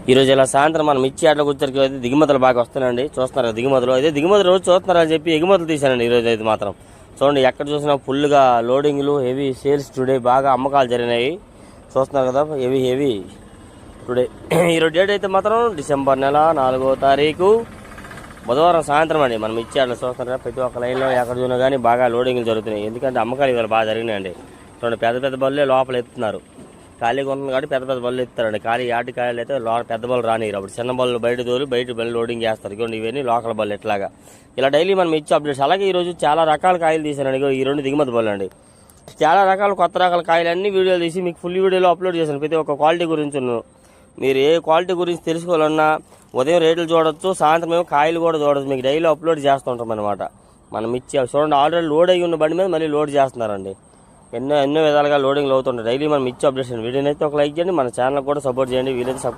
ఈరోజు ఇలా సాయంత్రం మనం ఇచ్చి అట్లా కూర్చోరికి అయితే దిగుమతులు బాగా వస్తున్నాయండి. చూస్తున్నారు దిగుమతులు అయితే దిగుమతులు రోజు చూస్తున్నారు అని చెప్పి ఎగుమతులు తీశానండి ఈరోజు అయితే మాత్రం. చూడండి ఎక్కడ చూసినా ఫుల్గా లోడింగ్లు హెవీ సేల్స్ టుడే బాగా అమ్మకాలు జరిగినాయి. చూస్తున్నారు కదా హెవీ టుడే. ఈరోజు డేట్ అయితే మాత్రం డిసెంబర్ నెల 4వ తారీఖు బుధవారం సాయంత్రం అండి. మనం ఇచ్చి అట్లా చూస్తున్నారు కదా ప్రతి ఒక్క లైన్లో ఎక్కడ చూసినా కానీ బాగా లోడింగ్లు జరుగుతున్నాయి. ఎందుకంటే అమ్మకాలు ఇవాళ బాగా జరిగినాయండి. చూడండి పెద్ద పెద్ద బళ్ళే లోపల ఎత్తున్నారు. ఖాళీగా ఉంటుంది కాబట్టి పెద్ద పెద్ద బళ్ళు ఎత్తారండి. ఖాళీ యాటి కాయలు అయితే పెద్ద బళ్ళు రానిరు. అప్పుడు చిన్న బళ్ళు బయట తోలి బయట బళ్ళు లోడింగ్ చేస్తారు. ఇవ్వండి ఇవన్నీ లోకల్ బళ్ళు ఎట్లాగా ఇలా డైలీ మనం ఇచ్చే అప్డేట్స్. అలాగే ఈరోజు చాలా రకాల కాయలు తీసానండి. ఈ 2 దిగుమతి బళ్ళు అండి. చాలా రకాల కొత్త రకాల కాయలు అన్ని వీడియోలు తీసి మీకు ఫుల్ వీడియోలో అప్లోడ్ చేశాను. ప్రతి ఒక్క క్వాలిటీ గురించి మీరు ఏ క్వాలిటీ గురించి తెలుసుకోవాలన్నా ఉదయం రేట్లు చూడొచ్చు, సాయంత్రం ఏమో కాయలు కూడా చూడొచ్చు. మీకు డైలీ అప్లోడ్ చేస్తుంటాం అనమాట. మనం ఇచ్చే చూడండి ఆల్రెడీ లోడ్ అయ్యి ఉన్న బండి మీద మళ్ళీ లోడ్ చేస్తున్నారండి. ఎన్నో విధాలుగా లోడింగ్లు అవుతుంటాయి. డైలీ మనం ఇచ్చే అప్డేషన్ వీడియోని అయితే ఒక లైక్ చేయండి. మన ఛానల్ కూడా సపోర్ట్ చేయండి. వీలైతే